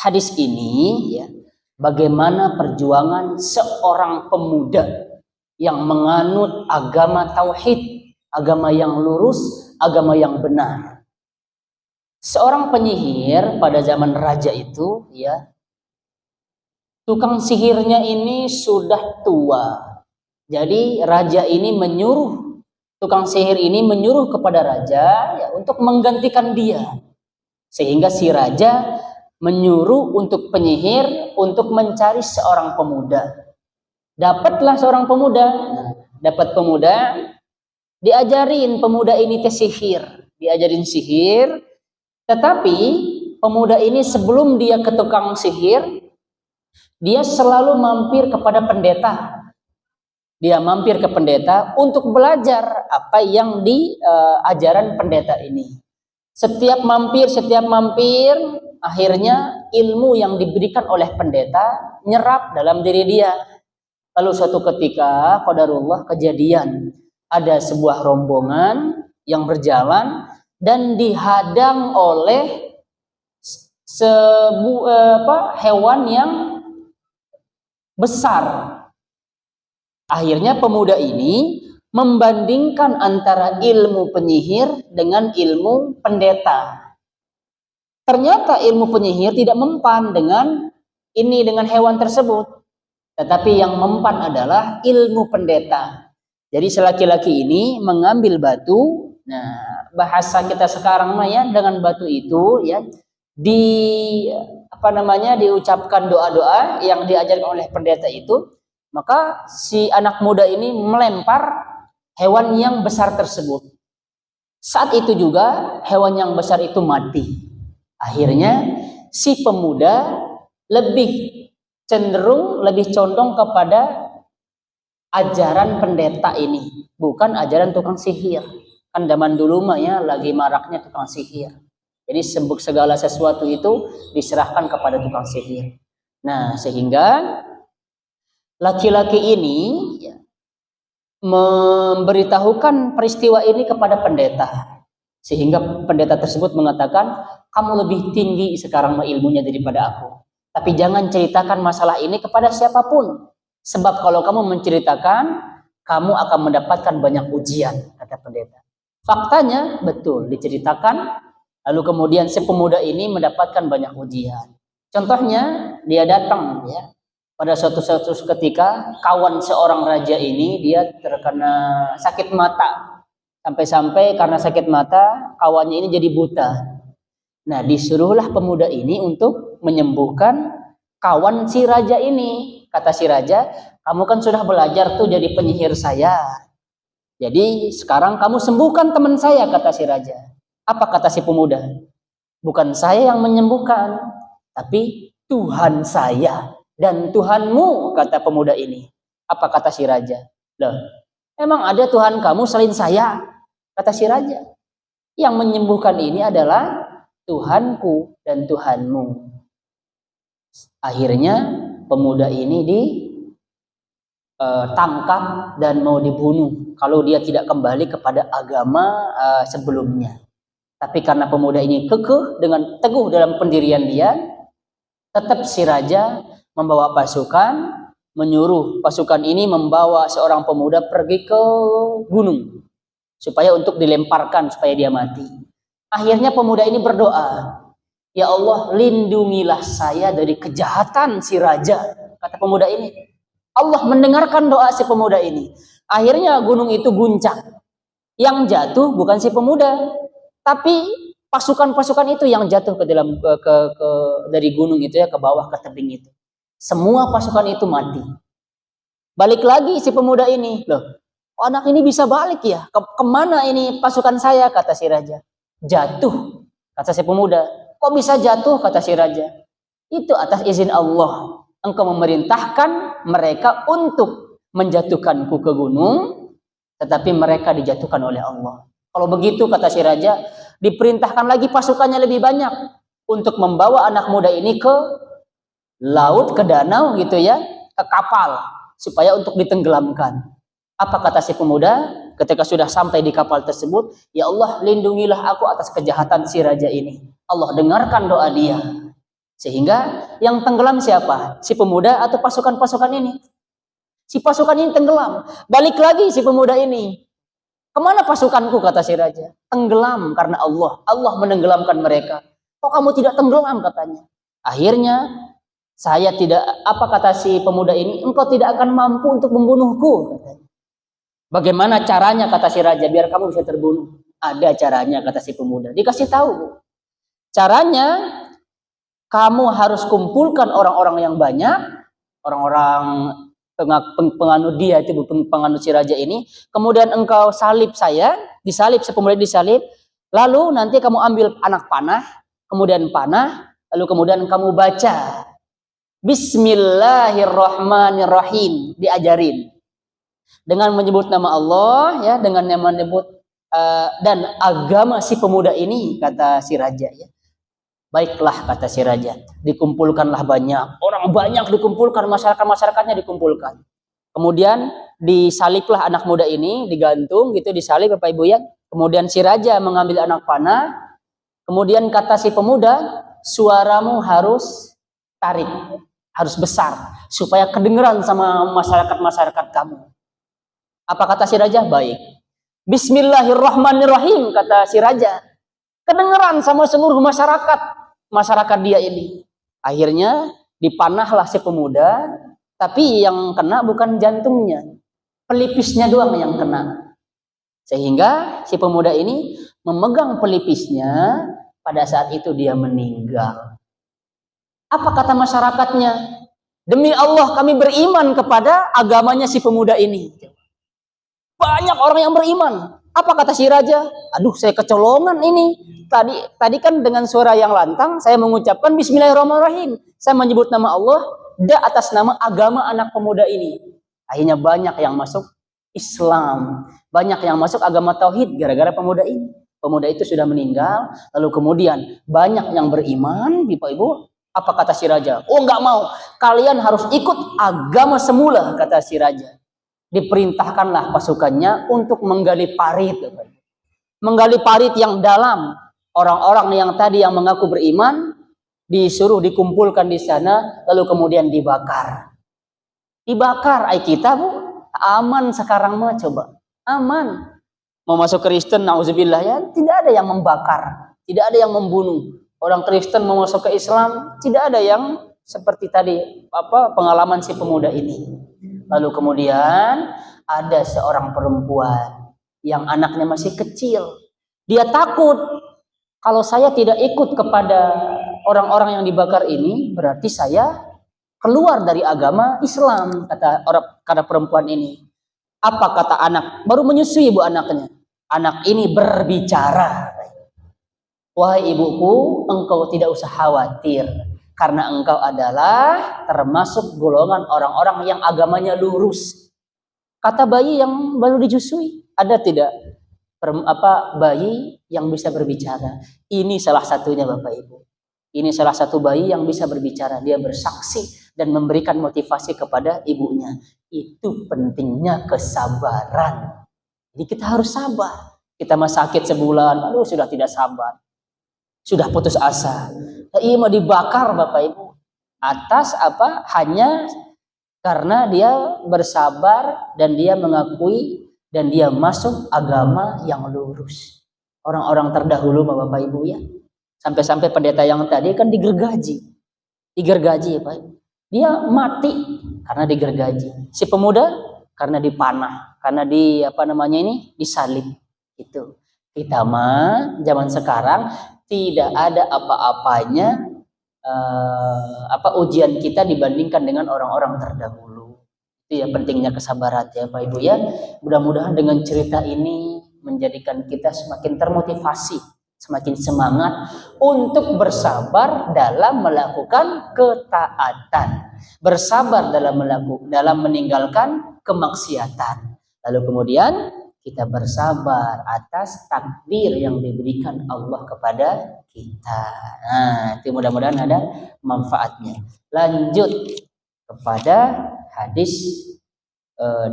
hadis ini ya, bagaimana perjuangan seorang pemuda yang menganut agama tauhid, agama yang lurus, agama yang benar. Seorang penyihir pada zaman raja itu ya, tukang sihirnya ini sudah tua. Jadi raja ini menyuruh, tukang sihir ini menyuruh kepada raja ya, untuk menggantikan dia. Sehingga si raja menyuruh untuk penyihir untuk mencari seorang pemuda. Dapatlah seorang pemuda. Dapat pemuda, diajarin pemuda ini sihir, diajarin sihir. Tetapi pemuda ini sebelum dia ke tukang sihir, dia selalu mampir kepada pendeta. Dia mampir ke pendeta untuk belajar apa yang di ajaran pendeta ini. Setiap mampir, akhirnya ilmu yang diberikan oleh pendeta nyerap dalam diri dia. Lalu suatu ketika, qadarullah, kejadian, ada sebuah rombongan yang berjalan dan dihadang oleh hewan yang besar. Akhirnya pemuda ini membandingkan antara ilmu penyihir dengan ilmu pendeta. Ternyata ilmu penyihir tidak mempan dengan hewan tersebut. Tetapi yang mempan adalah ilmu pendeta. Jadi laki-laki ini mengambil batu. Nah, bahasa kita sekarang mah ya, dengan batu itu ya diucapkan doa-doa yang diajarkan oleh pendeta itu. Maka si anak muda ini melempar hewan yang besar tersebut. Saat itu juga hewan yang besar itu mati. Akhirnya si pemuda lebih condong kepada ajaran pendeta ini, bukan ajaran tukang sihir. Kan zaman dulu mah ya lagi maraknya tukang sihir. Jadi segala sesuatu itu diserahkan kepada tukang sihir. Nah, sehingga laki-laki ini ya, memberitahukan peristiwa ini kepada pendeta. Sehingga pendeta tersebut mengatakan, kamu lebih tinggi sekarang ilmunya daripada aku. Tapi jangan ceritakan masalah ini kepada siapapun. Sebab kalau kamu menceritakan, kamu akan mendapatkan banyak ujian, kata pendeta. Faktanya betul diceritakan, lalu kemudian si pemuda ini mendapatkan banyak ujian. Contohnya, dia datang ya, pada suatu ketika kawan seorang raja ini dia terkena sakit mata. Sampai-sampai karena sakit mata kawannya ini jadi buta. Nah, disuruhlah pemuda ini untuk menyembuhkan kawan si raja ini. Kata si raja, kamu kan sudah belajar tuh jadi penyihir saya. Jadi sekarang kamu sembuhkan teman saya, kata si raja. Apa kata si pemuda? Bukan saya yang menyembuhkan, tapi Tuhan saya dan Tuhanmu, kata pemuda ini. Apa kata si raja? Loh, emang ada Tuhan kamu selain saya? Kata si raja. Yang menyembuhkan ini adalah Tuhanku dan Tuhanmu. Akhirnya pemuda ini ditangkap dan mau dibunuh kalau dia tidak kembali kepada agama sebelumnya. Tapi karena pemuda ini kekeh dengan teguh dalam pendirian dia, tetap si raja membawa pasukan, menyuruh pasukan ini membawa seorang pemuda pergi ke gunung supaya untuk dilemparkan supaya dia mati. Akhirnya pemuda ini berdoa, ya Allah, lindungilah saya dari kejahatan si raja, kata pemuda ini. Allah mendengarkan doa si pemuda ini. Akhirnya gunung itu guncang. Yang jatuh bukan si pemuda, tapi pasukan-pasukan itu yang jatuh ke dalam dari gunung itu ya, ke bawah ke tebing itu. Semua pasukan itu mati. Balik lagi si pemuda ini, loh, anak ini bisa balik ya? Kemana ini pasukan saya? Kata si raja. Jatuh, kata si pemuda. Kok bisa jatuh? Kata si raja. Itu atas izin Allah. Engkau memerintahkan mereka untuk menjatuhkanku ke gunung, tetapi mereka dijatuhkan oleh Allah. Kalau begitu, kata si raja, diperintahkan lagi pasukannya lebih banyak untuk membawa anak muda ini ke laut, ke danau gitu ya, ke kapal, supaya untuk ditenggelamkan. Apa kata si pemuda ketika sudah sampai di kapal tersebut? Ya Allah, lindungilah aku atas kejahatan si raja ini. Allah dengarkan doa dia. Sehingga yang tenggelam siapa? Si pemuda atau pasukan-pasukan ini? Si pasukan ini tenggelam. Balik lagi si pemuda ini. Kemana pasukanku, kata si raja? Tenggelam karena Allah. Allah menenggelamkan mereka. Kok kamu tidak tenggelam, katanya. Akhirnya saya tidak, apa kata si pemuda ini? Engkau tidak akan mampu untuk membunuhku, katanya. Bagaimana caranya, kata si raja, biar kamu bisa terbunuh? Ada caranya, kata si pemuda. Dikasih tahu. Caranya, kamu harus kumpulkan orang-orang yang banyak, orang-orang penganut dia, itu penganut si raja ini. Kemudian engkau salib saya, disalib, si pemuda disalib. Lalu nanti kamu ambil anak panah, kemudian panah, lalu kemudian kamu baca Bismillahirrahmanirrahim, diajarin dengan menyebut nama Allah, ya, dengan menyebut dan agama si pemuda ini, kata si raja, ya. Baiklah, kata si raja, dikumpulkanlah banyak, orang banyak dikumpulkan, masyarakatnya dikumpulkan. Kemudian disaliblah anak muda ini, digantung gitu, disalib Bapak Ibu ya. Kemudian si raja mengambil anak panah, kemudian kata si pemuda, suaramu harus tarik, harus besar, supaya kedengeran sama masyarakat kamu. Apa kata si raja? Baik. Bismillahirrahmanirrahim, kata si raja. Kedengeran sama seluruh masyarakat dia ini. Akhirnya dipanahlah si pemuda, tapi yang kena bukan jantungnya, pelipisnya doang yang kena. Sehingga si pemuda ini memegang pelipisnya, pada saat itu dia meninggal. Apa kata masyarakatnya? Demi Allah kami beriman kepada agamanya si pemuda ini. Banyak orang yang beriman. Apa kata si raja? Aduh, saya kecolongan ini. Tadi kan dengan suara yang lantang saya mengucapkan Bismillahirrahmanirrahim. Saya menyebut nama Allah atas nama agama anak pemuda ini. Akhirnya banyak yang masuk Islam, banyak yang masuk agama tauhid gara-gara pemuda ini. Pemuda itu sudah meninggal, lalu kemudian banyak yang beriman, Bapak Ibu. Apa kata si raja? Oh, enggak mau. Kalian harus ikut agama semula, kata si raja. Diperintahkanlah pasukannya untuk menggali parit. Menggali parit yang dalam. Orang-orang yang tadi yang mengaku beriman disuruh dikumpulkan di sana, lalu kemudian dibakar. Dibakar, kita Bu, aman sekarang mah coba. Aman. Mau masuk Kristen, nauzubillah ya, tidak ada yang membakar, tidak ada yang membunuh. Orang Kristen mau masuk ke Islam, tidak ada yang seperti tadi pengalaman si pemuda ini. Lalu kemudian ada seorang perempuan yang anaknya masih kecil. Dia takut, kalau saya tidak ikut kepada orang-orang yang dibakar ini, berarti saya keluar dari agama Islam, kata perempuan ini. Apa kata anak? Baru menyusui ibu anaknya. Anak ini berbicara. Wahai ibuku, engkau tidak usah khawatir. Karena engkau adalah termasuk golongan orang-orang yang agamanya lurus. Kata bayi yang baru dijusui, ada tidak bayi yang bisa berbicara? Ini salah satunya Bapak Ibu. Ini salah satu bayi yang bisa berbicara. Dia bersaksi dan memberikan motivasi kepada ibunya. Itu pentingnya kesabaran. Jadi kita harus sabar. Kita mah sakit sebulan, aduh sudah tidak sabar. Sudah putus asa. Ia mau dibakar Bapak Ibu. Atas apa? Hanya karena dia bersabar dan dia mengakui dan dia masuk agama yang lurus. Orang-orang terdahulu Bapak Ibu ya. Sampai-sampai pendeta yang tadi kan digergaji. Digergaji ya Pak. Dia mati karena digergaji. Si pemuda karena dipanah, karena disalib. Itu. Kita mah zaman sekarang tidak ada apa-apanya ujian kita dibandingkan dengan orang-orang terdahulu. Itu ya pentingnya kesabaran ya Pak Ibu ya. Mudah-mudahan dengan cerita ini menjadikan kita semakin termotivasi, semakin semangat untuk bersabar dalam melakukan ketaatan, bersabar dalam meninggalkan kemaksiatan. Lalu kemudian kita bersabar atas takdir yang diberikan Allah kepada kita. Nah, itu mudah-mudahan ada manfaatnya. Lanjut kepada hadis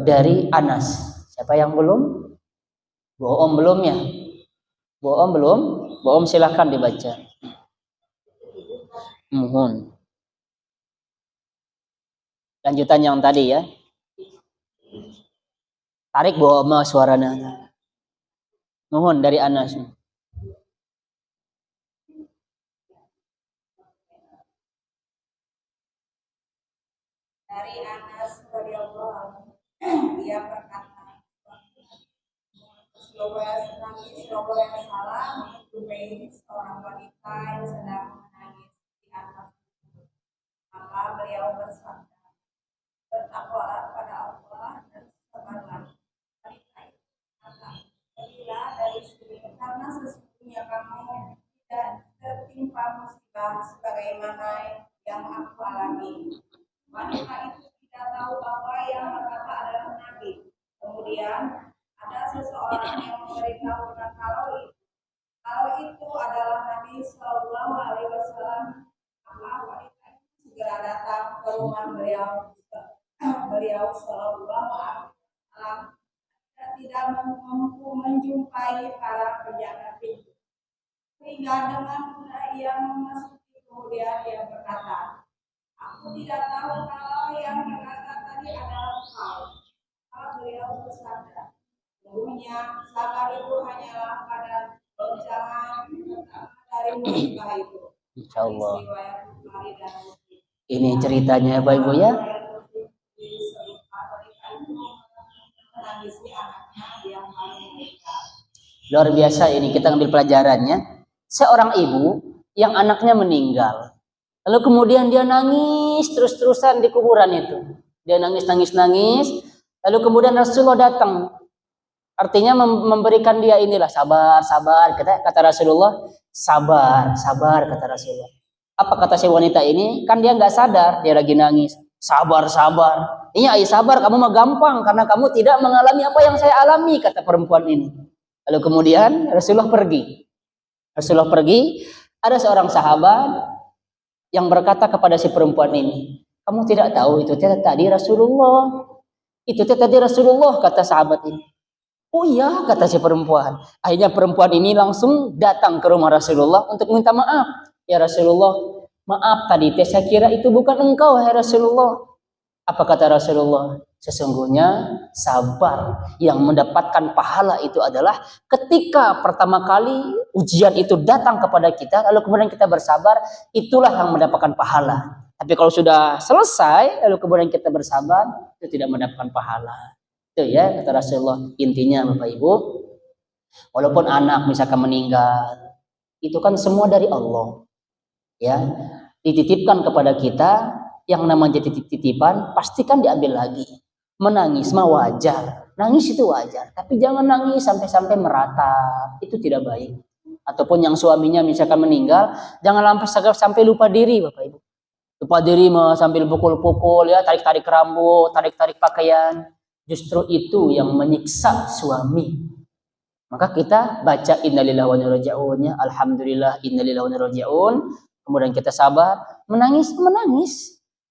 dari Anas. Siapa yang belum? Boom belum ya? Boom belum? Boom silahkan dibaca. Mohon. Lanjutan yang tadi ya. Tarik bawa ma suaranya. Mohon dari Anas. Dari Anas radhiyallahu anhu, dia berkata, Rasulullah yang salah menjumpai seorang wanita yang sedang menangis di atas. Maka beliau bersabda, bertakwalah pada Allah dan sabarlah. Wanita itu berkata, pergilah dari sini karena sesungguhnya kamu tidak tertimpa musibah sebagaimana yang aku alami. Wanita itu tidak tahu bahwa yang berkata adalah Nabi. Kemudian ada seseorang yang memberitahukan kalau itu adalah Nabi Shallallahu Alaihi Wasallam. Maka wanita itu segera datang ke rumah beliau Shallallahu Alaihi Wasallam dan tidak mampu menjumpai para penjaga pintu. Sehingga dengan mudah ia memasuki, kemudian ia berkata, aku tidak tahu kalau yang berkata tadi adalah kau. Kalau beliau bersabda, sesungguhnya sabar itu hanyalah pada goncangan pertama dari musibah itu. Insya Allah. Ini ceritanya Bapak Ibu ya. Luar biasa ini, kita ambil pelajarannya. Seorang ibu yang anaknya meninggal. Lalu kemudian dia nangis terus-terusan di kuburan itu. Dia nangis. Lalu kemudian Rasulullah datang. Artinya memberikan dia inilah sabar. Kata Rasulullah, sabar kata Rasulullah. Apa kata si wanita ini? Kan dia nggak sadar, dia lagi nangis. Sabar. Iya, sabar. Kamu mah gampang karena kamu tidak mengalami apa yang saya alami, kata perempuan ini. Lalu kemudian Rasulullah pergi. Ada seorang sahabat yang berkata kepada si perempuan ini, kamu tidak tahu itu tadi Rasulullah. Itu tadi Rasulullah, kata sahabat ini. Oh iya, kata si perempuan. Akhirnya perempuan ini langsung datang ke rumah Rasulullah untuk minta maaf. Ya Rasulullah, maaf tadi saya kira itu bukan engkau, ya Rasulullah. Apa kata Rasulullah? Sesungguhnya sabar yang mendapatkan pahala itu adalah ketika pertama kali ujian itu datang kepada kita, lalu kemudian kita bersabar, itulah yang mendapatkan pahala. Tapi kalau sudah selesai, lalu kemudian kita bersabar, itu tidak mendapatkan pahala. Itu ya, kata Rasulullah. Intinya Bapak Ibu, walaupun anak misalkan meninggal, itu kan semua dari Allah. Ya, dititipkan kepada kita, yang namanya titipan pastikan diambil lagi. Menangis mah wajar, nangis itu wajar, tapi jangan nangis sampai meratap, itu tidak baik. Ataupun yang suaminya misalkan meninggal, jangan sampai lupa diri Bapak Ibu. Lupa diri mah sambil pukul-pukul ya, tarik-tarik rambut, tarik-tarik pakaian. Justru itu yang menyiksa suami. Maka kita baca innalillahi wa inna ilaihi raji'un, alhamdulillah innalillahi wa inna ilaihi raji'un. Kemudian kita sabar, menangis.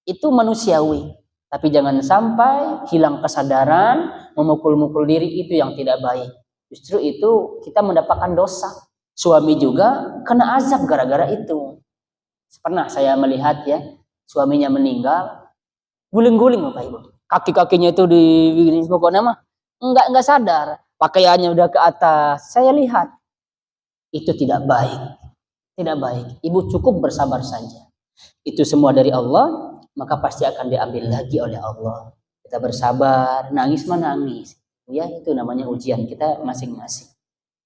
Itu manusiawi. Tapi jangan sampai hilang kesadaran, memukul-mukul diri, itu yang tidak baik. Justru itu kita mendapatkan dosa. Suami juga kena azab gara-gara itu. Pernah saya melihat ya, suaminya meninggal, guling-guling Bapak Ibu. Kaki-kakinya itu di pokoknya mah enggak sadar, pakaiannya udah ke atas. Saya lihat itu tidak baik. Tidak baik. Ibu cukup bersabar saja. Itu semua dari Allah, maka pasti akan diambil lagi oleh Allah. Kita bersabar, nangis menangis. Ya, itu namanya ujian kita masing-masing.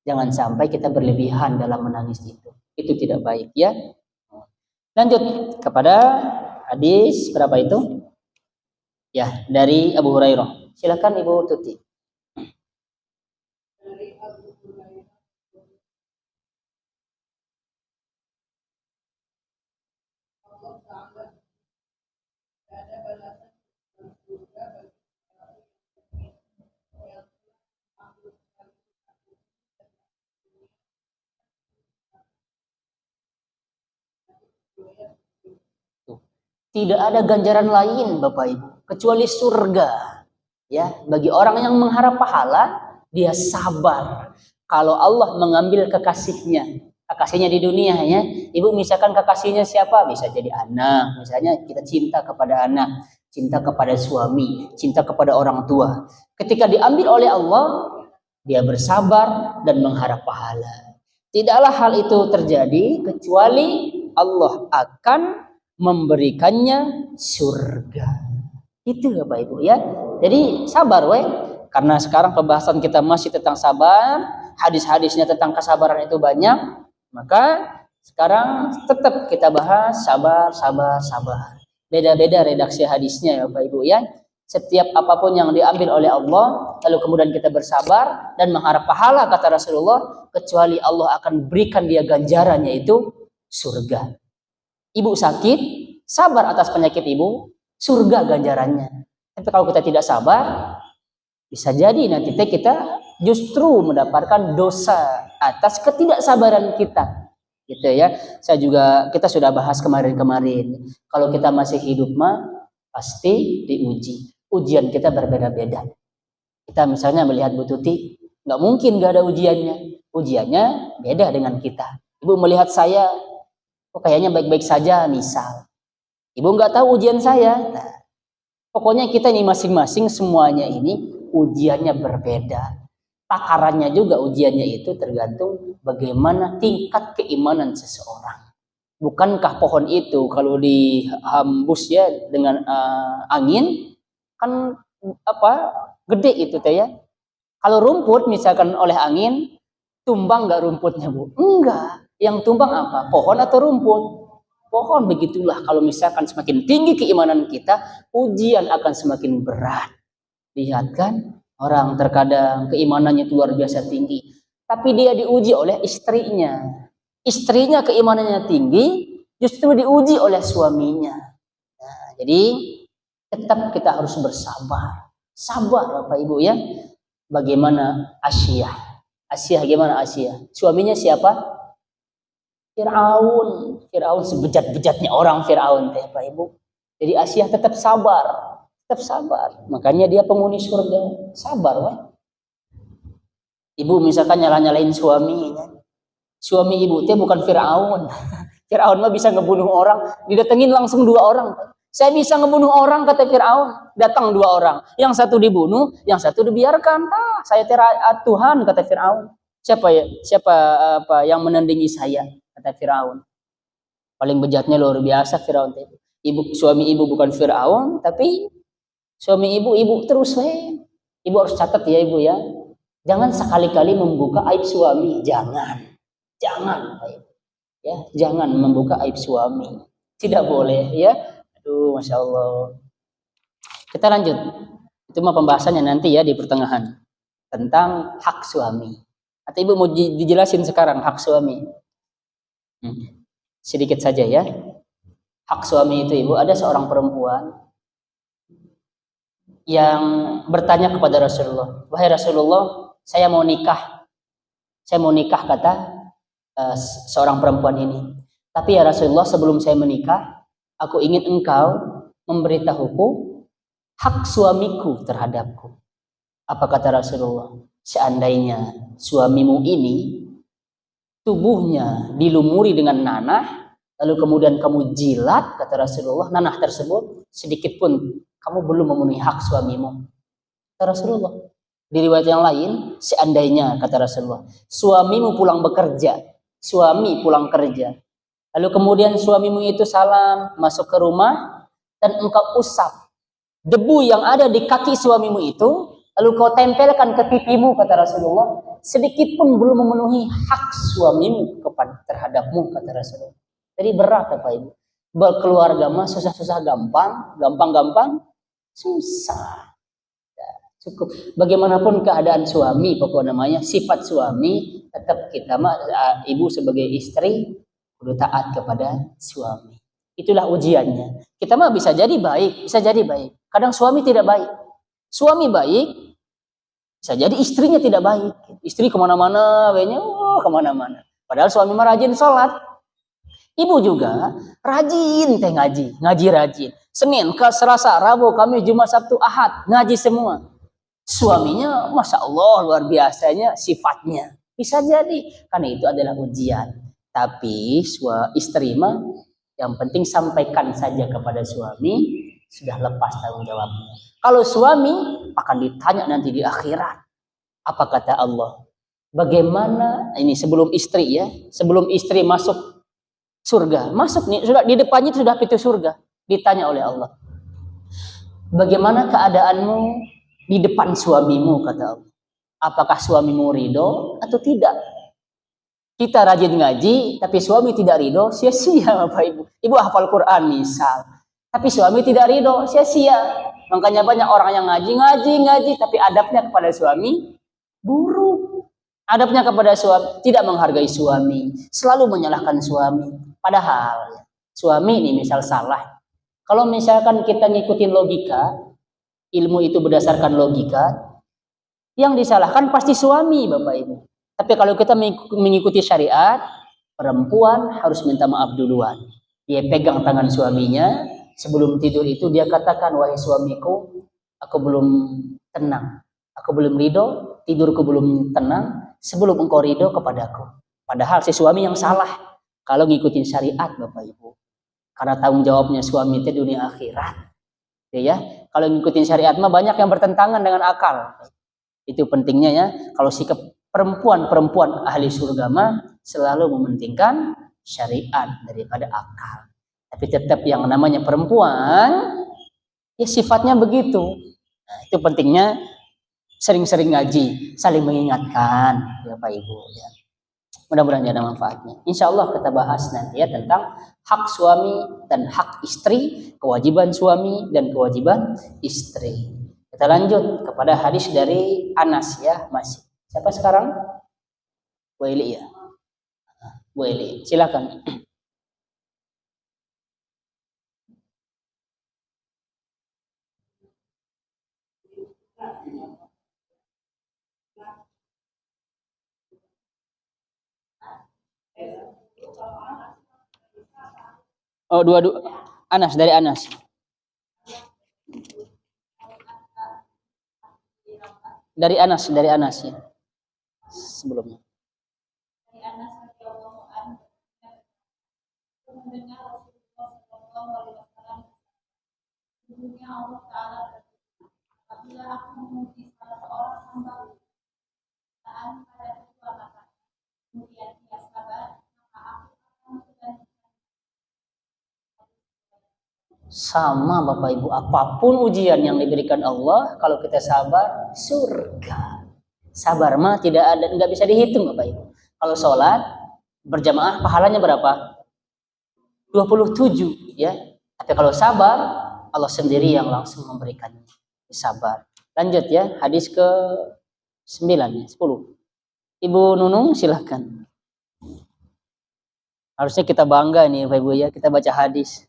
Jangan sampai kita berlebihan dalam menangis itu. Itu tidak baik ya. Lanjut kepada hadis berapa itu? Ya, dari Abu Hurairah. Silakan Ibu Tuti. Tidak ada ganjaran lain Bapak Ibu kecuali surga. Ya, bagi orang yang mengharap pahala, dia sabar. Kalau Allah mengambil kekasihnya, Kekasihnya di dunia ya. Ibu misalkan kekasihnya siapa? Bisa jadi anak. Misalnya kita cinta kepada anak, cinta kepada suami, cinta kepada orang tua. Ketika diambil oleh Allah, dia bersabar dan mengharap pahala. Tidaklah hal itu terjadi kecuali Allah akan memberikannya surga. Itu Bapak Ibu ya. Jadi sabar weh. Karena sekarang pembahasan kita masih tentang sabar, hadis-hadisnya tentang kesabaran itu banyak, maka sekarang tetap kita bahas sabar, sabar, sabar. Beda-beda redaksi hadisnya ya Bapak Ibu ya. Setiap apapun yang diambil oleh Allah, lalu kemudian kita bersabar dan mengharap pahala kata Rasulullah, kecuali Allah akan berikan dia ganjarannya itu surga. Ibu sakit, sabar atas penyakit ibu, surga ganjarannya. Tapi kalau kita tidak sabar, bisa jadi nanti kita justru mendapatkan dosa atas ketidaksabaran kita. Gitu ya. Kita sudah bahas kemarin-kemarin. Kalau kita masih hidup mah pasti diuji. Ujian kita berbeda-beda. Kita misalnya melihat Bu Tuti, nggak mungkin nggak ada ujiannya. Ujiannya beda dengan kita. Ibu melihat saya, kok kayaknya baik-baik saja misal. Ibu nggak tahu ujian saya. Nah, pokoknya kita ini masing-masing semuanya ini ujiannya berbeda. Takarannya juga ujiannya itu tergantung bagaimana tingkat keimanan seseorang. Bukankah pohon itu kalau dihembus ya dengan angin kan gede itu teh ya. Kalau rumput misalkan oleh angin tumbang nggak rumputnya Bu? Enggak. Yang tumbang apa? Pohon atau rumput? Pohon. Begitulah kalau misalkan semakin tinggi keimanan kita, ujian akan semakin berat. Lihat kan, orang terkadang keimanannya itu luar biasa tinggi, tapi dia diuji oleh istrinya. Istrinya keimanannya tinggi, justru diuji oleh suaminya. Nah, jadi tetap kita harus bersabar. Sabar Bapak Ibu ya. Bagaimana Asyah? Asyah gimana Asyah? Suaminya siapa? Fir'aun. Fir'aun sebejat-bejatnya orang Fir'aun teh Bapak Ibu. Jadi Asyah tetap sabar. Tetap sabar. Makanya dia penghuni surga. Sabar weh. Ibu misalkan nyala-nyalain suami. Suami ibu teh bukan Fir'aun. Fir'aun mah bisa ngebunuh orang. Didatengin langsung 2 orang. Saya bisa ngebunuh orang kata Fir'aun. Datang 2 orang. Yang satu dibunuh, yang satu dibiarkan. Saya Tuhan kata Fir'aun. Siapa yang menandingi saya kata Fir'aun. Paling bejatnya luar biasa Fir'aun. Suami ibu bukan Fir'aun, tapi suami ibu terus weh. Ibu harus catat ya ibu ya. Jangan sekali-kali membuka aib suami. Jangan ya, jangan membuka aib suami. Tidak boleh ya. Aduh, Masya Allah. Kita lanjut. Itu mah pembahasannya nanti ya di pertengahan. Tentang hak suami. Atau ibu mau dijelasin sekarang hak suami? Sedikit saja ya. Hak suami itu ibu, ada seorang perempuan yang bertanya kepada Rasulullah. Wahai Rasulullah, saya mau nikah. Saya mau nikah kata seorang perempuan ini. Tapi ya Rasulullah, sebelum saya menikah, aku ingin engkau memberitahuku hak suamiku terhadapku. Apa kata Rasulullah? Seandainya suamimu ini tubuhnya dilumuri dengan nanah, lalu kemudian kamu jilat, kata Rasulullah, nanah tersebut sedikit pun kamu belum memenuhi hak suamimu. Kata Rasulullah. Di riwayat yang lain, seandainya, kata Rasulullah, suamimu pulang bekerja, suami pulang kerja, lalu kemudian suamimu itu salam masuk ke rumah dan engkau usap debu yang ada di kaki suamimu itu, lalu kau tempelkan ke pipimu, kata Rasulullah, sedikit pun belum memenuhi hak suamimu terhadapmu, kata Rasulullah. Jadi berat Bapak Ibu. Berkeluarga mah susah-susah gampang, gampang-gampang susah. Ya, cukup. Bagaimanapun keadaan suami, pokok namanya sifat suami, tetap kita mah ibu sebagai istri kudu taat kepada suami. Itulah ujiannya. Kita mah bisa jadi baik, bisa jadi baik. Kadang suami tidak baik. Suami baik, bisa jadi istrinya tidak baik. Istri kemana-mana, kemana-mana. Padahal suami mah rajin sholat. Ibu juga rajin teh ngaji rajin. Senin, Selasa, Rabu, Kamis, Jumat, Sabtu, Ahad, ngaji semua. Suaminya, masya Allah luar biasanya sifatnya. Bisa jadi, karena itu adalah ujian. Tapi istri mah yang penting sampaikan saja kepada suami, sudah lepas tanggung jawabnya. Kalau suami akan ditanya nanti di akhirat. Apa kata Allah? Bagaimana ini sebelum istri ya, sebelum istri masuk surga, masuk nih sudah di depannya sudah pintu surga, ditanya oleh Allah. Bagaimana keadaanmu di depan suamimu, kata Allah. Apakah suamimu ridho atau tidak? Kita rajin ngaji, tapi suami tidak ridho, sia-sia Bapak Ibu. Ibu hafal Quran misal, tapi suami tidak ridho, sia-sia. Makanya banyak orang yang ngaji, tapi adabnya kepada suami buruk. Adabnya kepada suami tidak menghargai suami, selalu menyalahkan suami. Padahal suami ini misal salah. Kalau misalkan kita ngikutin logika, ilmu itu berdasarkan logika, yang disalahkan pasti suami, Bapak Ibu. Tapi kalau kita mengikuti syariat, perempuan harus minta maaf duluan. Dia pegang tangan suaminya, sebelum tidur itu dia katakan, wahai suamiku, aku belum tenang, aku belum ridho, tidurku belum tenang, sebelum engkau ridho kepadaku. Padahal si suami yang salah kalau ngikutin syariat, Bapak Ibu. Karena tanggung jawabnya suami itu dunia akhirat. Ya, kalau ngikutin syariat mah banyak yang bertentangan dengan akal. Itu pentingnya ya, kalau sikap perempuan ahli surga mah selalu mementingkan syariat daripada akal. Tapi tetap yang namanya perempuan ya sifatnya begitu. Nah, itu pentingnya sering-sering ngaji, saling mengingatkan Bapak Ibu ya. Mudah-mudahan ada manfaatnya. Insya Allah kita bahas nanti ya tentang hak suami dan hak istri, kewajiban suami dan kewajiban istri. Kita lanjut kepada hadis dari Anas ya, masih. Siapa sekarang? Bu Eli ya. Bu Eli, silakan. Oh, dua-dua. Anas dari Anas. Dari Anas ya. Sebelumnya. Allah Ta'ala apabila aku memuji salah seorang hamba pada kedua mata, kemudian dia sabar, maka aku akan memberikan sama Bapak Ibu, apapun ujian yang diberikan Allah, kalau kita sabar, surga. Sabar mah tidak ada, nggak bisa dihitung Bapak Ibu. Kalau sholat berjamaah pahalanya berapa? 27 ya. Tapi kalau sabar, Allah sendiri yang langsung memberikannya. Sabar. Lanjut ya, hadis ke 9 ya, 10. Ibu Nunung silahkan. Harusnya kita bangga nih Bapak Ibu ya, kita baca hadis.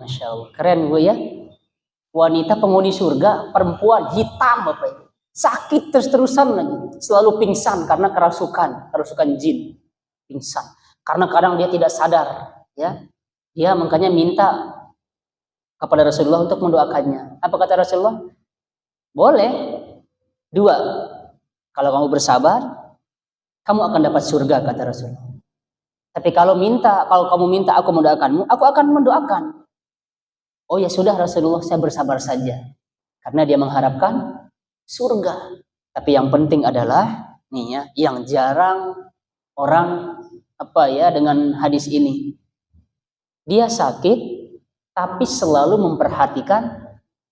Masya Allah, keren Bu ya. wanita penghuni surga, perempuan hitam Bapak Ibu. Sakit terus-terusan lagi, selalu pingsan karena kerasukan jin. Pingsan. Karena kadang dia tidak sadar, ya. Dia makanya minta kepada Rasulullah untuk mendoakannya. Apa kata Rasulullah? Boleh. 2. Kalau kamu bersabar, kamu akan dapat surga kata Rasulullah. Tapi kalau kamu minta aku mendoakanmu, aku akan mendoakan. Oh ya sudah Rasulullah, saya bersabar saja. Karena dia mengharapkan surga. Tapi yang penting adalah nih ya, yang jarang orang dengan hadis ini. Dia sakit tapi selalu memperhatikan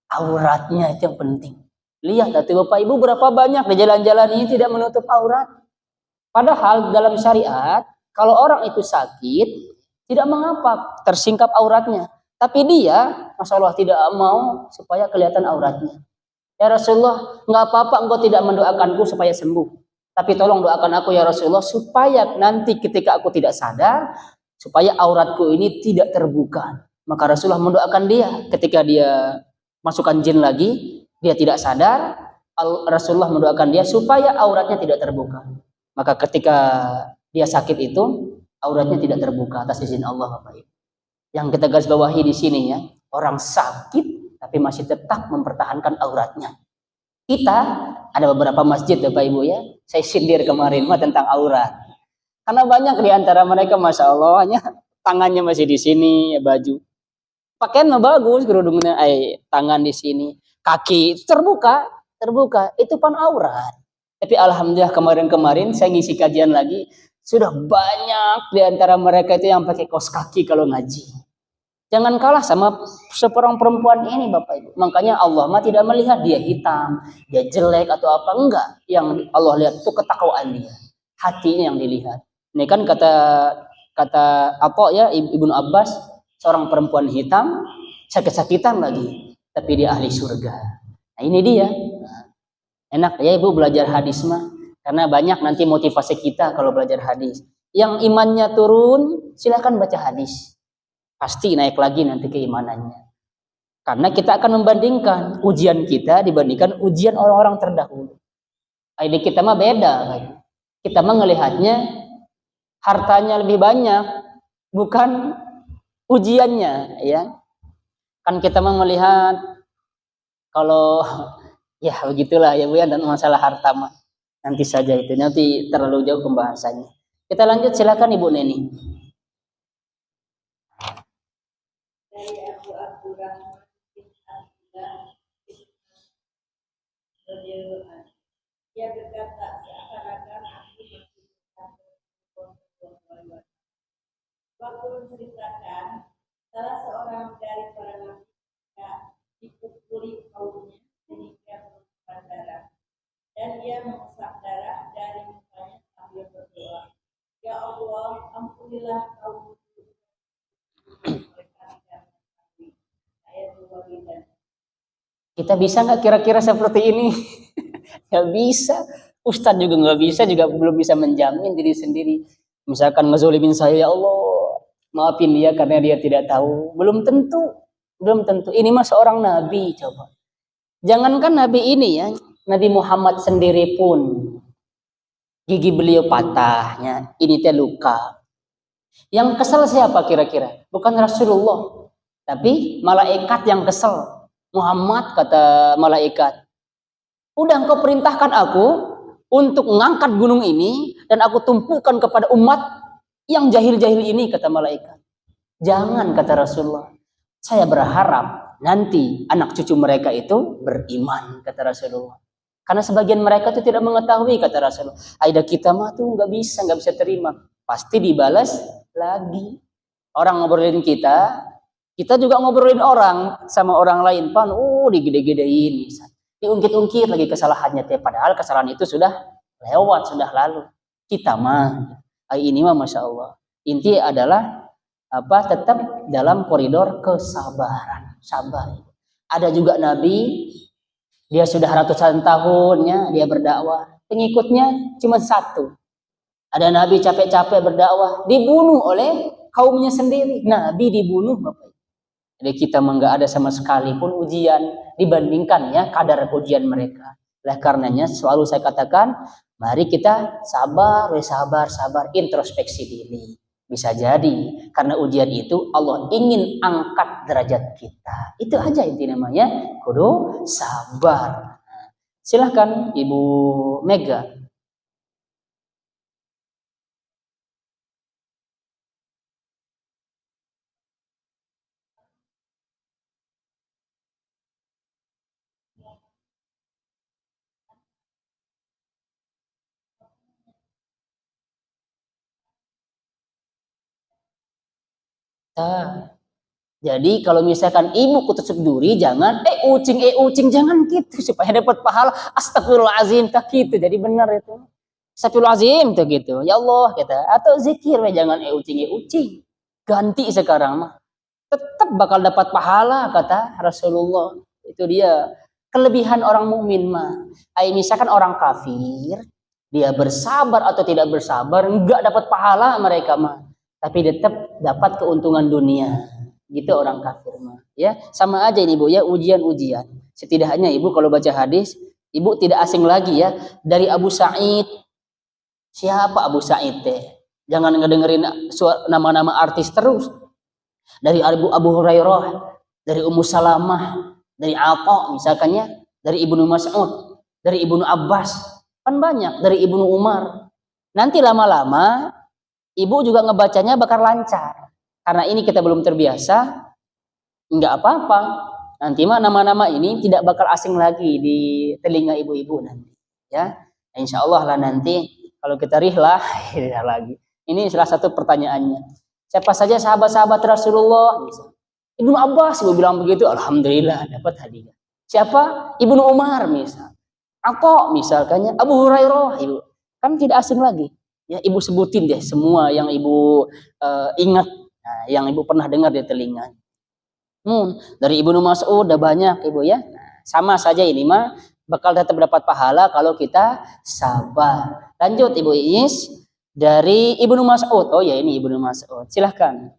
auratnya, itu yang penting. Lihat hati Bapak Ibu berapa banyak di jalan-jalan ini tidak menutup aurat. Padahal dalam syariat kalau orang itu sakit tidak mengapa tersingkap auratnya. Tapi dia Masya Allah tidak mau supaya kelihatan auratnya. Ya Rasulullah, nggak apa-apa engkau tidak mendoakanku supaya sembuh. Tapi tolong doakan aku ya Rasulullah supaya nanti ketika aku tidak sadar, supaya auratku ini tidak terbuka. Maka Rasulullah mendoakan dia ketika dia masukkan jin lagi, dia tidak sadar, Rasulullah mendoakan dia supaya auratnya tidak terbuka. Maka ketika dia sakit itu, auratnya tidak terbuka atas izin Allah Bapak Ibu. Yang kita garis bawahi di sini ya, orang sakit tapi masih tetap mempertahankan auratnya. Kita ada beberapa masjid Bapak Ibu ya, saya sindir kemarin tentang aurat. Karena banyak di antara mereka Masya Allah tangannya masih di sini ya, baju. Pakaian mah bagus, kerudungnya, tangan di sini, kaki terbuka, itu pan aurat. Tapi alhamdulillah kemarin saya ngisi kajian lagi, sudah banyak di antara mereka itu yang pakai kaos kaki kalau ngaji. Jangan kalah sama seorang perempuan ini Bapak Ibu. Makanya Allah mah tidak melihat dia hitam, dia jelek atau apa, enggak. Yang Allah lihat itu ketakwaan dia, hatinya yang dilihat. Ini kan kata apa ya Ibnu Abbas, seorang perempuan hitam sakit-sakitan lagi, tapi dia ahli surga. Nah ini dia. Enak ya Ibu belajar hadis mah, karena banyak nanti motivasi kita kalau belajar hadis. Yang imannya turun, silakan baca hadis. Pasti naik lagi nanti keimanannya. Karena kita akan membandingkan ujian kita dibandingkan ujian orang-orang terdahulu. Ini kita mah beda. Kita mah ngelihatnya hartanya lebih banyak, bukan ujiannya, ya. Kan kita mah melihat kalau ya begitulah ya Bu ya, dan masalah harta mah nanti saja itu, nanti terlalu jauh pembahasannya. Kita lanjut, silakan Ibu Neni. Dari Abu Abdurrahman bin Abdullah radhiyallahu, dia berkata, seakan-akan aku masih berkata, waktu menceritakan salah seorang dari para nabi dipukuli kaumnya sehingga mengumpulkan darah, dan dia mengusap darah dari mukanya sambil berdoa, ya Allah, ampunilah kaumku. Kita bisa nggak kira-kira seperti ini? Nggak bisa. Ustadz juga nggak bisa, juga belum bisa menjamin diri sendiri. Misalkan ngezolimin saya, ya Allah, maafin dia karena dia tidak tahu. Belum tentu. Ini mah seorang nabi, coba. Jangankan nabi ini ya, Nabi Muhammad sendiri pun gigi beliau patahnya, ini teh luka. Yang kesel siapa kira-kira? Bukan Rasulullah, tapi malaikat yang kesel. Muhammad, kata malaikat, udah engkau perintahkan aku untuk mengangkat gunung ini dan aku tumpukan kepada umat yang jahil-jahil ini, kata malaikat. Jangan, kata Rasulullah, saya berharap nanti anak cucu mereka itu beriman, kata Rasulullah. Karena sebagian mereka itu tidak mengetahui, kata Rasulullah. Aida kita mah tuh nggak bisa terima. Pasti dibalas lagi. Orang ngobrolin kita juga ngobrolin orang sama orang lain, pan, digede-gedein, diungkit-ungkit lagi kesalahannya, padahal kesalahan itu sudah lewat, sudah lalu. Kita mah, ini mah Masya Allah. Inti adalah tetap dalam koridor kesabaran, sabar. Ada juga Nabi, dia sudah ratusan tahunnya dia berdakwah, pengikutnya cuma satu. Ada Nabi capek-capek berdakwah, dibunuh oleh kaumnya sendiri. Nabi dibunuh, Bapak. Jadi kita nggak ada sama sekali pun ujian dibandingkan ya kadar ujian mereka. Oleh karenanya selalu saya katakan, mari kita sabar, sabar, introspeksi diri. Bisa jadi karena ujian itu Allah ingin angkat derajat kita. Itu aja inti namanya, kudu sabar. Silahkan Ibu Mega. Nah, jadi kalau misalkan ibu kutusuk duri, jangan ucing jangan gitu supaya dapat pahala. Astagfirullahalazim tak gitu. Jadi benar itu. Astagfirullahalazim tuh gitu. Ya Allah kita atau zikir jangan ucing. Ganti sekarang mah. Tetap bakal dapat pahala kata Rasulullah. Itu dia kelebihan orang mukmin mah. Misalkan orang kafir, dia bersabar atau tidak bersabar, enggak dapat pahala mereka mah. Tapi tetap dapat keuntungan dunia. Gitu orang kafir mah. Ya, sama aja ini Bu ya, ujian-ujian. Setidaknya Ibu kalau baca hadis, Ibu tidak asing lagi ya dari Abu Sa'id. Siapa Abu Sa'id teh? Jangan ngedengerin nama-nama artis terus. Dari Abu Hurairah, dari Ummu Salamah, dari Atha misalkannya, dari Ibnu Mas'ud, dari Ibnu Abbas, kan banyak, dari Ibnu Umar. Nanti lama-lama Ibu juga ngebacanya bakal lancar. Karena ini kita belum terbiasa, enggak apa-apa. Nanti mah nama-nama ini tidak bakal asing lagi di telinga ibu-ibu nanti. Ya, insya Allah lah nanti kalau kita rihlah lagi. Ini salah satu pertanyaannya. Siapa saja sahabat-sahabat Rasulullah? Ibnu Abbas, ibu bilang begitu, alhamdulillah dapat hadiah. Siapa? Ibnu Umar misal. Atha misalkannya, Abu Hurairah, ibu kan tidak asing lagi. Ya, ibu sebutin deh semua yang ibu ingat, yang ibu pernah dengar di telinga. Dari Ibnu Mas'ud udah banyak ibu ya. Sama saja ini mah bakal tetap dapat pahala kalau kita sabar. Lanjut Ibu Iis dari Ibnu Mas'ud. Oh ya ini Ibnu Mas'ud. Silahkan.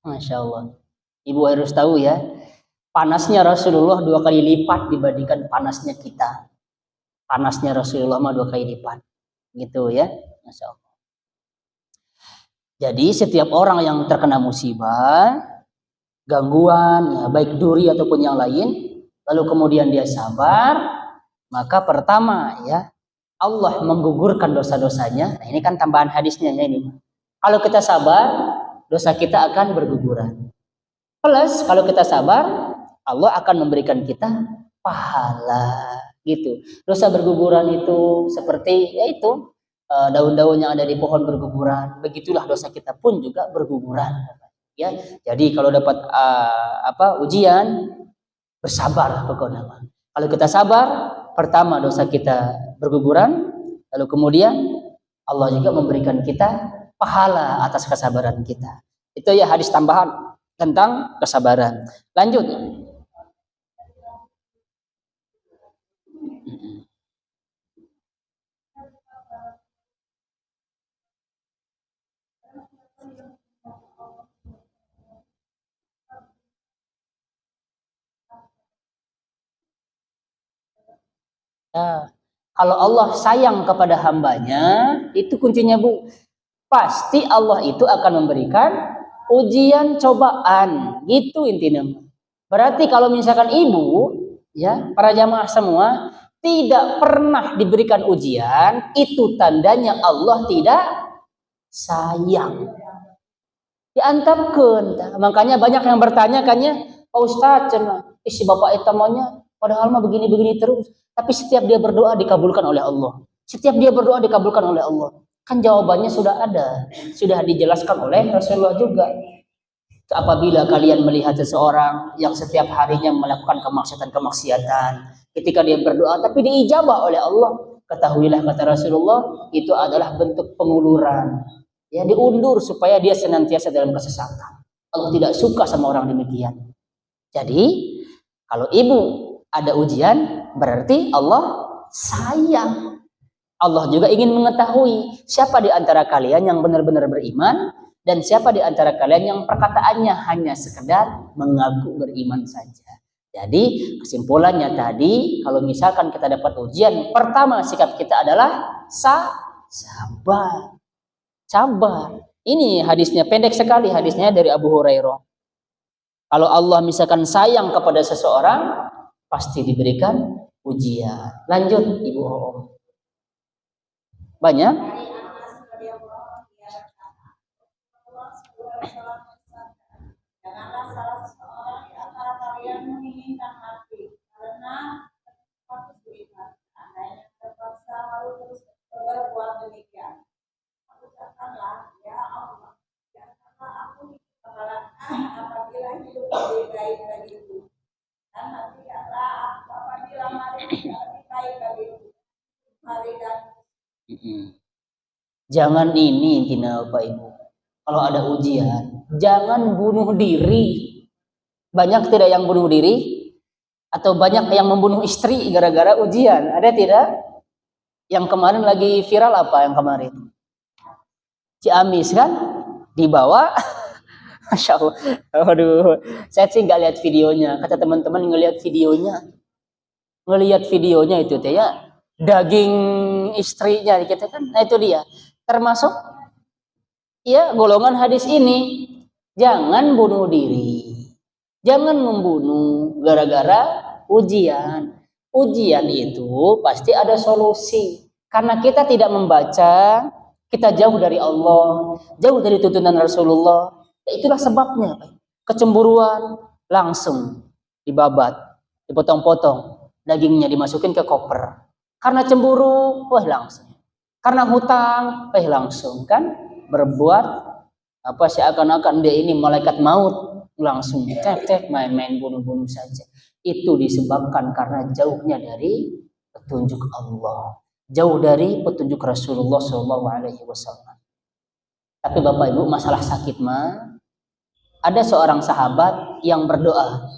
Masya Allah. Ibu harus tahu ya, panasnya Rasulullah 2 kali lipat dibandingkan panasnya kita. Panasnya Rasulullah mah 2 kali lipat. Gitu ya. Masya Allah. Jadi setiap orang yang terkena musibah, gangguan, ya, baik duri ataupun yang lain, lalu kemudian dia sabar, maka pertama ya, Allah menggugurkan dosa-dosanya. Nah, ini kan tambahan hadisnya ya ini. Kalau kita sabar, dosa kita akan berguguran. Plus kalau kita sabar, Allah akan memberikan kita pahala. Gitu. Dosa berguguran itu seperti yaitu daun-daun yang ada di pohon berguguran. Begitulah dosa kita pun juga berguguran. Ya, jadi kalau dapat ujian, bersabar pokoknya. Kalau kita sabar, pertama dosa kita berguguran, lalu kemudian Allah juga memberikan kita pahala atas kesabaran kita. Itu ya hadis tambahan tentang kesabaran. Lanjut. Nah, kalau Allah sayang kepada hambanya, itu kuncinya Bu. Pasti Allah itu akan memberikan ujian cobaan. Gitu intinya. Berarti kalau misalkan ibu, ya para jamaah semua, tidak pernah diberikan ujian, itu tandanya Allah tidak sayang. diantapkeun. Makanya banyak yang bertanya kan ya, Pak Ustaz cenah, si bapak eta maunya padahal mah begini-begini terus, tapi setiap dia berdoa dikabulkan oleh Allah. Setiap dia berdoa dikabulkan oleh Allah. Kan jawabannya sudah ada, sudah dijelaskan oleh Rasulullah juga. Apabila kalian melihat seseorang yang setiap harinya melakukan kemaksiatan, ketika dia berdoa tapi diijabah oleh Allah, ketahuilah kata Rasulullah, itu adalah bentuk penguluran. Ya, diundur supaya dia senantiasa dalam kesesatan. Allah tidak suka sama orang demikian. Jadi, kalau ibu ada ujian, berarti Allah sayang. Allah juga ingin mengetahui siapa di antara kalian yang benar-benar beriman dan siapa di antara kalian yang perkataannya hanya sekedar mengaku beriman saja. Jadi kesimpulannya tadi, kalau misalkan kita dapat ujian, pertama sikap kita adalah sabar. Sabar. Ini hadisnya pendek sekali, hadisnya dari Abu Hurairah. Kalau Allah misalkan sayang kepada seseorang, pasti diberikan ujian. Lanjut Ibu Hoom. Banyak? Janganlah salah seseorang di antara kalian menginginkan mati karena suatu kesulitan. Andainya terpaksa harus terus berbuat demikian. Ucapkanlah, ya Allah, biarkanlah aku apabila hidup lebih baik bagiku, dan nantikanlah aku apabila mati lebih baik bagiku. Hari dan Jangan ini intinya Bapak Ibu. Kalau ada ujian, jangan bunuh diri. Banyak tidak yang bunuh diri? Atau banyak yang membunuh istri gara-gara ujian? Ada tidak? Yang kemarin lagi viral apa yang kemarin? Ciamis kan? Dibawa. Masya Allah. Aduh, saya sih nggak lihat videonya. Kata teman-teman ngelihat videonya. Ngelihat videonya itu teh ya. Daging istrinya kita kan. Nah itu dia. Termasuk ya golongan hadis ini. Jangan bunuh diri. Jangan membunuh gara-gara ujian. Ujian itu pasti ada solusi. Karena kita tidak membaca, kita jauh dari Allah, jauh dari tuntunan Rasulullah. Ya itulah sebabnya. Kecemburuan langsung dibabat, dipotong-potong, dagingnya dimasukin ke koper. Karena cemburu, wah langsung. Karena hutang, langsung kan berbuat apa seakan-akan dia ini malaikat maut, langsung tek main-main bunuh-bunuh saja. Itu disebabkan karena jauhnya dari petunjuk Allah, jauh dari petunjuk Rasulullah SAW. Tapi Bapak Ibu, masalah sakit mah ada seorang sahabat yang berdoa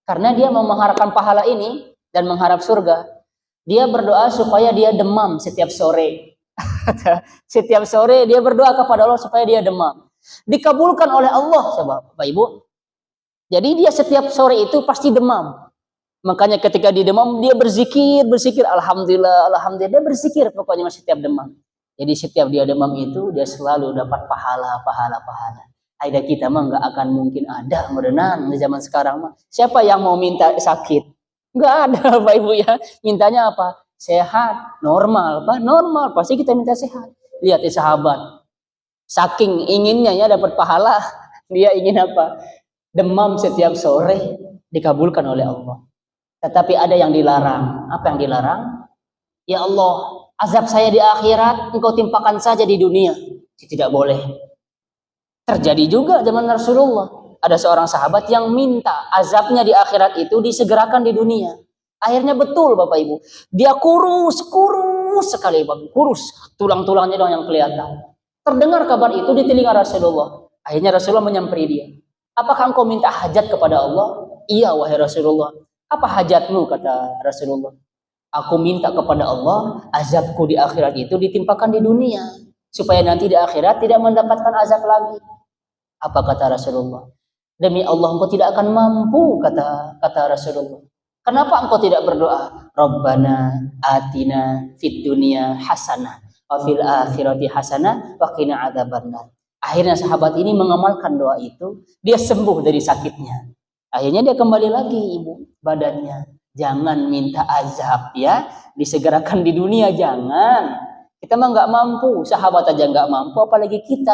karena dia mau mengharapkan pahala ini dan mengharap surga. Dia berdoa supaya dia demam setiap sore. Setiap sore dia berdoa kepada Allah supaya dia demam. Dikabulkan oleh Allah, Bapak Ibu. Jadi dia setiap sore itu pasti demam. Makanya ketika dia demam, dia berzikir, alhamdulillah, dia berzikir pokoknya setiap demam. Jadi setiap dia demam itu dia selalu dapat pahala. Aida kita mah nggak akan mungkin ada merenang di zaman sekarang mah. Siapa yang mau minta sakit? Nggak ada, Bapak Ibu ya. Mintanya apa? Sehat, normal, Pak. Normal, pasti kita minta sehat. Lihat sahabat. Saking inginnya ya dapat pahala, dia ingin apa? Demam setiap sore dikabulkan oleh Allah. Tetapi ada yang dilarang. Apa yang dilarang? Ya Allah, azab saya di akhirat engkau timpakan saja di dunia. Tidak boleh. Terjadi juga zaman Rasulullah. Ada seorang sahabat yang minta azabnya di akhirat itu disegerakan di dunia. Akhirnya betul Bapak Ibu. Dia kurus sekali Bapak. Kurus. Tulang-tulangnya dong yang kelihatan. Terdengar kabar itu di telinga Rasulullah. Akhirnya Rasulullah menyamperi dia. Apakah engkau minta hajat kepada Allah? Iya wahai Rasulullah. Apa hajatmu kata Rasulullah? Aku minta kepada Allah azabku di akhirat itu ditimpakan di dunia. Supaya nanti di akhirat tidak mendapatkan azab lagi. Apa kata Rasulullah? Demi Allah engkau tidak akan mampu kata Rasulullah. Kenapa engkau tidak berdoa? Rabbana atina fid dunya hasanah wa fil akhirati hasanah wa qina adzabannar. Akhirnya sahabat ini mengamalkan doa itu, dia sembuh dari sakitnya. Akhirnya dia kembali lagi ibu badannya. Jangan minta azab ya, disegerakan di dunia jangan. Kita mah nggak mampu, sahabat aja nggak mampu, apalagi kita.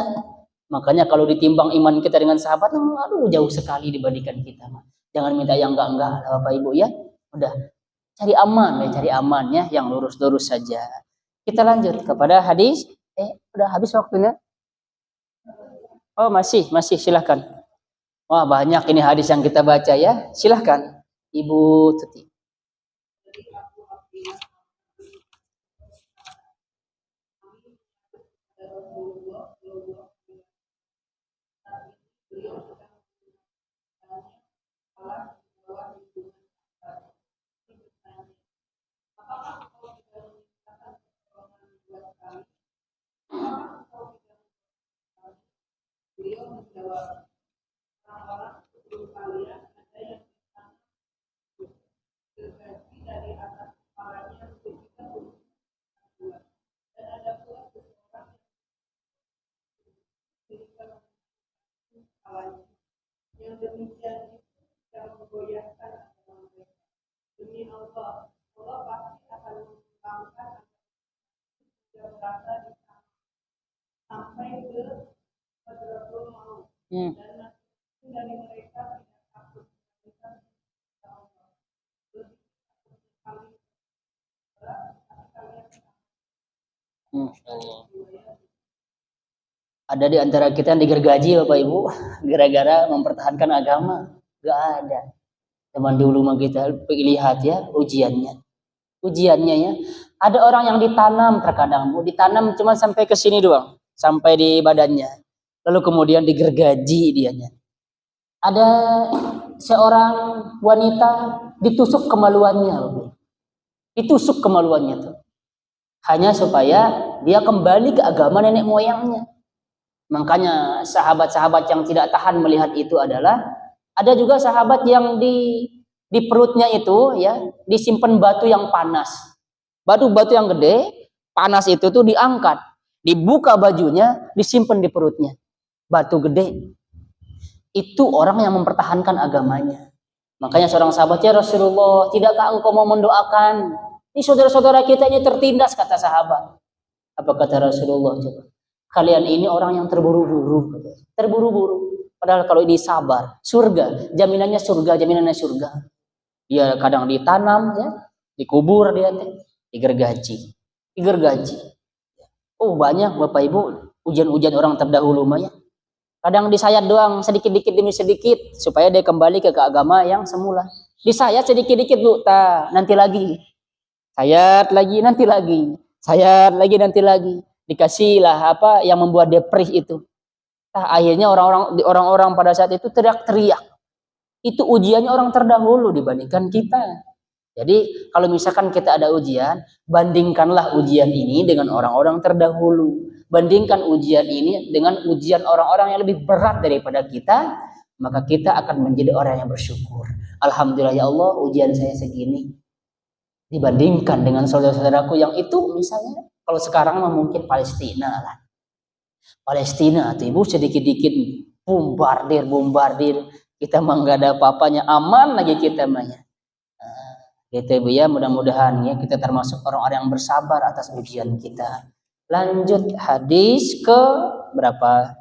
Makanya kalau ditimbang iman kita dengan sahabat, aduh jauh sekali dibandingkan kita. Jangan minta yang enggak lah Bapak Ibu ya. Udah cari aman ya, yang lurus-lurus saja. Kita lanjut kepada hadis. Udah habis waktunya? Oh, masih silahkan. Wah, banyak ini hadis yang kita baca ya. Silahkan, Ibu Tuti. Ada di antara kita yang digergaji Bapak Ibu gara-gara mempertahankan agama? Gak ada. Zaman dulu mah kita lihat ya ujiannya ya. Ada orang yang ditanam terkadang ditanam cuma sampai ke sini doang, sampai di badannya. Lalu kemudian digergaji dianya. Ada seorang wanita ditusuk kemaluannya, ditusuk kemaluannya tuh. Hanya supaya dia kembali ke agama nenek moyangnya. Makanya sahabat-sahabat yang tidak tahan melihat itu adalah ada juga sahabat yang di perutnya itu ya disimpan batu yang panas. Batu yang gede, panas itu tuh diangkat, dibuka bajunya, disimpan di perutnya. Batu gede. Itu orang yang mempertahankan agamanya. Makanya seorang sahabat, ya Rasulullah, tidakkah engkau mau mendoakan? Ini saudara-saudara kita ini tertindas, kata sahabat. Apa kata Rasulullah? Coba. Kalian ini orang yang terburu-buru. Padahal kalau ini sabar, surga, jaminannya surga. Dia kadang ditanam, ya, dikubur dia, digergaji. Oh banyak Bapak Ibu, ujian-ujian orang terdahulu mah ya. Kadang disayat doang, sedikit-dikit demi sedikit, supaya dia kembali ke agama yang semula. Disayat sedikit-dikit Bu, nanti lagi. Sayat lagi, nanti lagi. Sayat lagi, nanti lagi. Dikasihlah apa yang membuat dia perih itu. Akhirnya orang-orang pada saat itu teriak-teriak. Itu ujiannya orang terdahulu dibandingkan kita. Jadi kalau misalkan kita ada ujian, bandingkanlah ujian ini dengan orang-orang terdahulu. Bandingkan ujian ini dengan ujian orang-orang yang lebih berat daripada kita, maka kita akan menjadi orang yang bersyukur. Alhamdulillah ya Allah, ujian saya segini. Dibandingkan dengan saudara-saudaraku yang itu misalnya, kalau sekarang mungkin Palestina lah. Palestina tuh Ibu sedikit-dikit bombardir, kita mah nggak ada apa-apanya, aman lagi kita mah ya. Gitu Ibu ya, mudah-mudahan ya kita termasuk orang-orang yang bersabar atas ujian kita. Lanjut hadis ke berapa?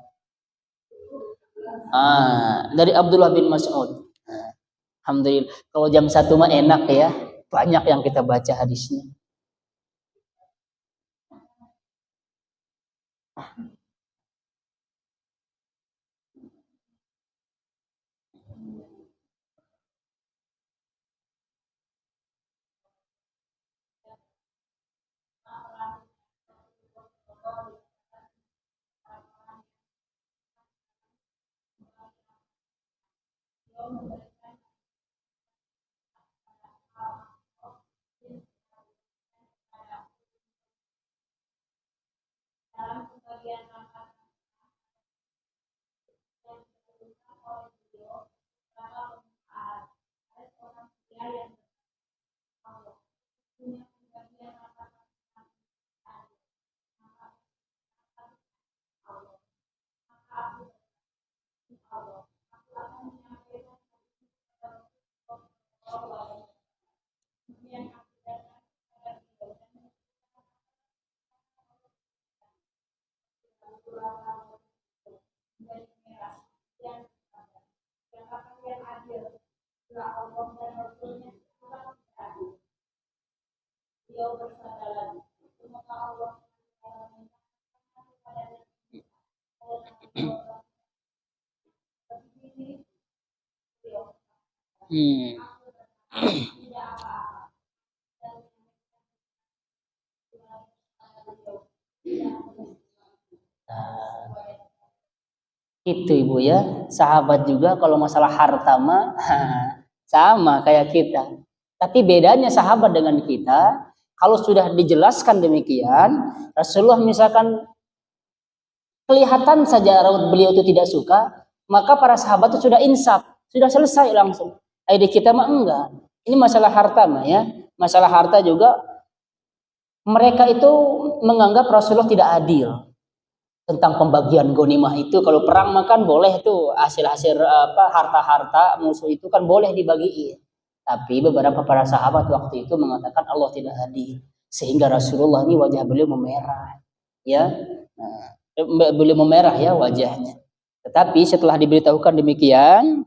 Dari Abdullah bin Mas'ud. Alhamdulillah. Kalau jam 1 mah enak ya, banyak yang kita baca hadisnya. Hmm. Itu ibu ya, sahabat juga kalau masalah harta mah sama kayak kita. Tapi bedanya sahabat dengan kita, kalau sudah dijelaskan demikian, Rasulullah misalkan kelihatan saja raut beliau itu tidak suka, maka para sahabat itu sudah insaf, sudah selesai langsung. Di kita mah enggak. Ini masalah harta mah ya, masalah harta juga mereka itu menganggap Rasulullah tidak adil tentang pembagian ghanimah itu. Kalau perang makan boleh tuh hasil-hasil harta-harta musuh itu kan boleh dibagiin. Tapi beberapa para sahabat waktu itu mengatakan Allah tidak adil, sehingga Rasulullah ini wajah beliau memerah, ya, beliau memerah ya wajahnya. Tetapi setelah diberitahukan demikian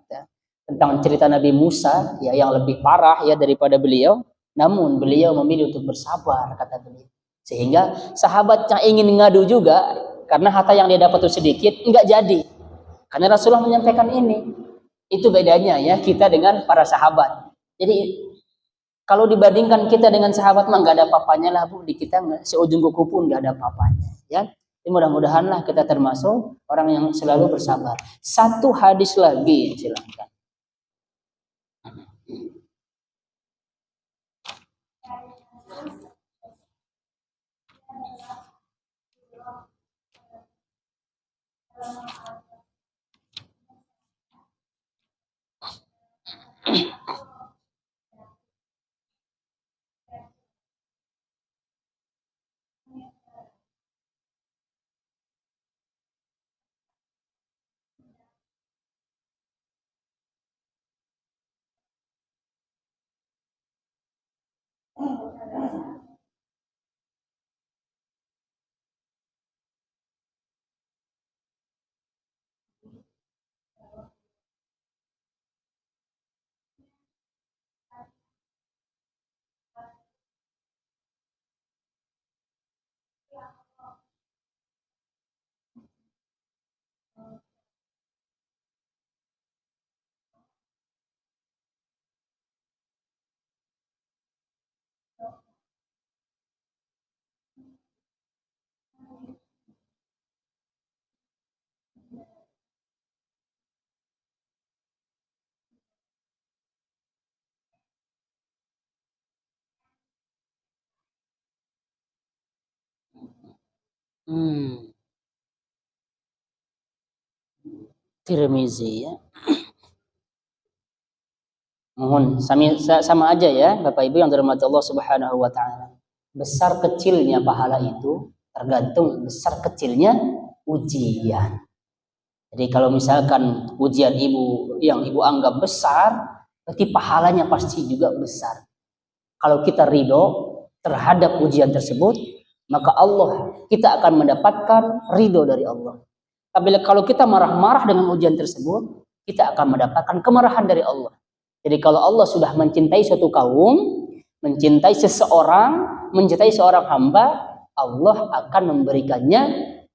tentang cerita Nabi Musa ya yang lebih parah ya daripada beliau, namun beliau memilih untuk bersabar kata beliau. Sehingga sahabat yang ingin ngadu juga karena harta yang dia dapat itu sedikit, enggak jadi. Karena Rasulullah menyampaikan ini. Itu bedanya ya kita dengan para sahabat. Jadi kalau dibandingkan kita dengan sahabat mah enggak ada apa-apanya lah Bu, di kita seujung kuku pun enggak ada apa-apanya ya. Jadi mudah-mudahanlah kita termasuk orang yang selalu bersabar. Satu hadis lagi silakan. Tirmizi ya. Mohon sama aja ya Bapak Ibu yang dirahmati Allah Subhanahu wa taala. Besar kecilnya pahala itu tergantung besar kecilnya ujian. Jadi kalau misalkan ujian ibu yang ibu anggap besar, berarti pahalanya pasti juga besar. Kalau kita ridho terhadap ujian tersebut, maka kita akan mendapatkan ridho dari Allah. Tapi kalau kita marah-marah dengan ujian tersebut, kita akan mendapatkan kemarahan dari Allah. Jadi kalau Allah sudah mencintai suatu kaum, mencintai seseorang, mencintai seorang hamba, Allah akan memberikannya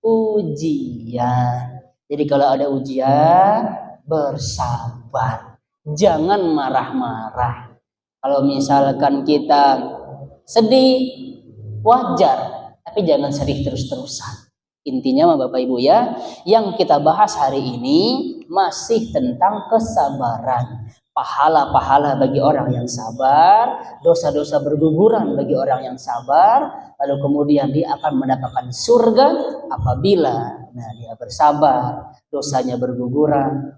ujian. Jadi kalau ada ujian, bersabar. Jangan marah-marah. Kalau misalkan kita sedih, wajar. Tapi jangan sedih terus-terusan. Intinya Bapak Ibu ya, yang kita bahas hari ini masih tentang kesabaran. Pahala-pahala bagi orang yang sabar, dosa-dosa berguguran bagi orang yang sabar, lalu kemudian dia akan mendapatkan surga apabila dia bersabar, dosanya berguguran,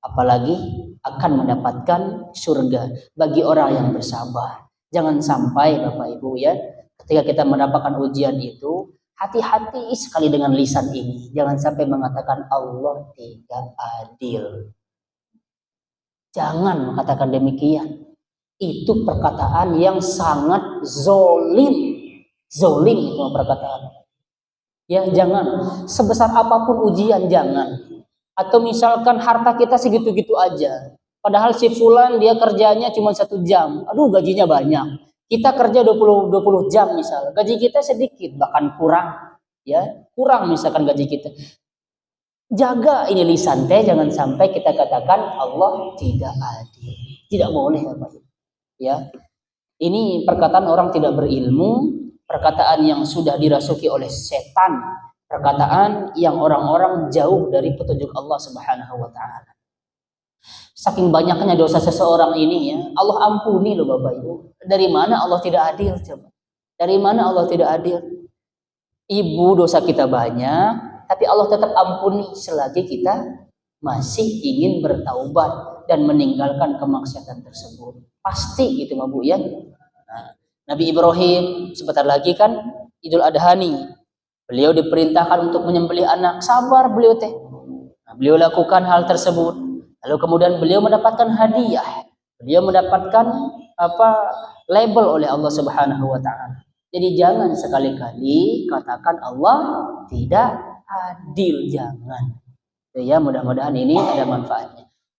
apalagi akan mendapatkan surga bagi orang yang bersabar. Jangan sampai Bapak Ibu ya, ketika kita mendapatkan ujian itu, hati-hati sekali dengan lisan ini. Jangan sampai mengatakan Allah tidak adil. Jangan mengatakan demikian. Itu perkataan yang sangat zolim. Zolim itu perkataan. Ya jangan. Sebesar apapun ujian jangan. Atau misalkan harta kita segitu-gitu aja. Padahal si fulan dia kerjanya cuma 1 jam. Aduh, gajinya banyak. Kita kerja 20 jam misal. Gaji kita sedikit, bahkan kurang. Ya, kurang misalkan gaji kita. Jaga ini lisan teh, jangan sampai kita katakan Allah tidak adil. Tidak boleh Bapak Ibu. Ya. Ini perkataan orang tidak berilmu, perkataan yang sudah dirasuki oleh setan, perkataan yang orang-orang jauh dari petunjuk Allah Subhanahu wa taala. Saking banyaknya dosa seseorang ini ya, Allah ampuni loh Bapak Ibu. Dari mana Allah tidak adil coba? Dari mana Allah tidak adil? Ibu dosa kita banyak, tapi Allah tetap ampuni selagi kita masih ingin bertaubat dan meninggalkan kemaksiatan tersebut. Pasti gitu Bu ya. Nah, Nabi Ibrahim sebentar lagi kan Idul Adha nih. Beliau diperintahkan untuk menyembelih anak. Sabar beliau teh. Nah, beliau lakukan hal tersebut. Lalu kemudian beliau mendapatkan hadiah. Beliau mendapatkan label oleh Allah Subhanahu wa taala. Jadi jangan sekali-kali katakan Allah tidak adil, jangan. Ya, mudah-mudahan ini ada manfaatnya.